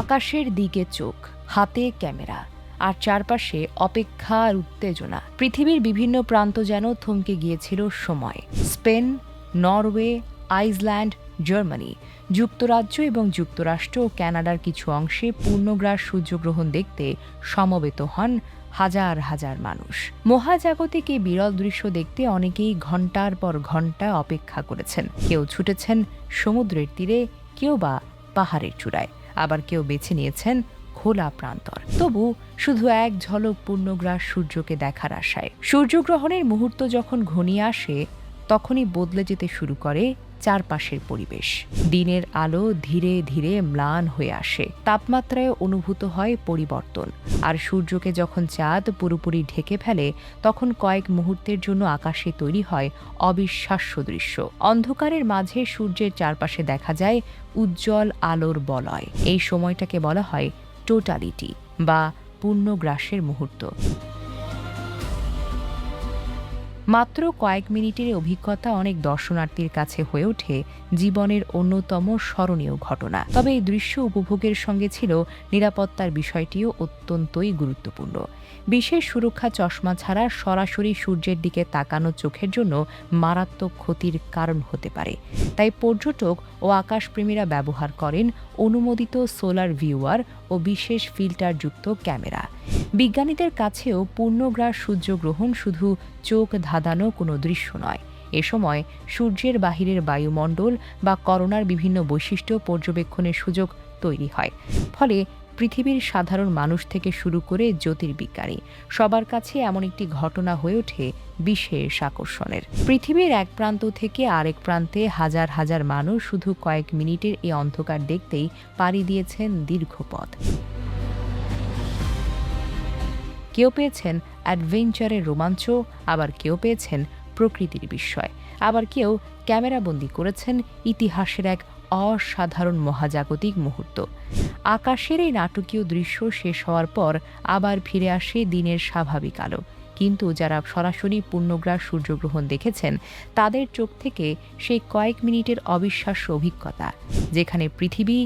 আকাশের দিকে চোখ, হাতে ক্যামেরা, আর চারপাশে অপেক্ষা আর উত্তেজনা। পৃথিবীর বিভিন্ন প্রান্ত যেন থমকে গিয়েছিল সময়। স্পেন, নরওয়ে, আইসল্যান্ড, জার্মানি, যুক্তরাজ্য এবং যুক্তরাষ্ট্র ও কানাডার কিছু অংশে পূর্ণগ্রাস সূর্যগ্রহণ দেখতে সমবেত হন হাজার হাজার মানুষ। মহাজাগতিক এই বিরল দৃশ্য দেখতে অনেকেই ঘন্টার পর ঘন্টা অপেক্ষা করেছেন। কেউ ছুটেছেন সমুদ্রের তীরে, কেউ বা পাহাড়ের চূড়ায়, আবার কেউ বেছে নিয়েছেন খোলা প্রান্তর। তবু শুধু এক ঝলক পূর্ণগ্রাস সূর্যকে দেখার আশায়। সূর্যগ্রহণের মুহূর্ত যখন ঘনিয়ে আসে, তখনই বদলে যেতে শুরু করে চারপাশের পরিবেশ। দিনের আলো ধীরে ধীরে ম্লান হয়ে আসে, তাপমাত্রায় অনুভূত হয় পরিবর্তন, আর সূর্যকে যখন চাঁদ পুরোপুরি ঢেকে ফেলে, তখন কয়েক মুহূর্তের জন্য আকাশে তৈরি হয় অবিশ্বাস্য দৃশ্য। অন্ধকারের মাঝে সূর্যের চারপাশে দেখা যায় উজ্জ্বল আলোর বলয়। এই সময়টাকে বলা হয় টোটালিটি বা পূর্ণগ্রাসের মুহূর্ত। মাত্র কয়েক মিনিটের অভিজ্ঞতা অনেক দর্শনার্থীর কাছে হয়ে ওঠে জীবনের অন্যতম স্মরণীয় ঘটনা। তবে এই দৃশ্য উপভোগের সঙ্গে ছিল নিরাপত্তার বিষয়টিও অত্যন্তই গুরুত্বপূর্ণ। বিশেষ সুরক্ষা চশমা ছাড়া সরাসরি সূর্যের দিকে তাকানো চোখের জন্য মারাত্মক ক্ষতির কারণ হতে পারে। তাই পর্যটক ও আকাশপ্রেমীরা ব্যবহার করেন অনুমোদিত সোলার ভিউয়ার ও বিশেষ ফিল্টারযুক্ত ক্যামেরা। বিজ্ঞানীদের কাছেও পূর্ণগ্রাস সূর্যগ্রহণ শুধু চোখ ধাঁধানো কোনো দৃশ্য নয়। এ সময় সূর্যের বাহিরের বায়ুমণ্ডল বা করোনার বিভিন্ন বৈশিষ্ট্য পর্যবেক্ষণের সুযোগ তৈরি হয়। ফলে পৃথিবীর সাধারণ মানুষ থেকে শুরু করে জ্যোতির্বিজ্ঞানী সবার কাছে এমন একটি ঘটনা হয়ে ওঠে বিশেষ আকর্ষণের। পৃথিবীর এক প্রান্ত থেকে আরেক প্রান্তে হাজার হাজার মানুষ শুধু কয়েক মিনিটের এই অন্ধকার দেখতেই পাড়ি দিয়েছেন দীর্ঘ পথ। কেউ পেয়েছেন অ্যাডভেঞ্চারের রোমাঞ্চ, আবার কেউ পেয়েছেন প্রকৃতির বিস্ময়, আবার কেউ ক্যামেরাবন্দি করেছেন ইতিহাসের এক অসাধারণ মহাজাগতিক মুহূর্ত। আকাশের এই নাটকীয় দৃশ্য শেষ হওয়ার পর আবার ফিরে আসে দিনের স্বাভাবিক আলো। কিন্তু যারা সরাসরি পূর্ণগ্রাস সূর্যগ্রহণ দেখেছেন, তাদের চোখ থেকে সেই কয়েক মিনিটের অবিশ্বাস্য অভিজ্ঞতা, যেখানে পৃথিবী,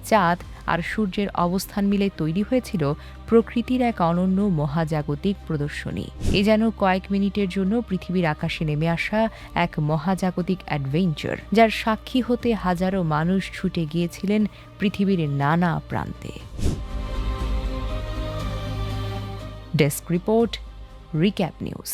চাঁদ আর সূর্যের অবস্থান মিলে তৈরি হয়েছিল প্রকৃতির এক অনন্য মহাজাগতিক প্রদর্শনী। এ যেন কয়েক মিনিটের জন্য পৃথিবীর আকাশে নেমে আসা এক মহাজাগতিক অ্যাডভেঞ্চার, যার সাক্ষী হতে হাজারো মানুষ ছুটে গিয়েছিলেন পৃথিবীর নানা প্রান্তে। Desk report, recap news.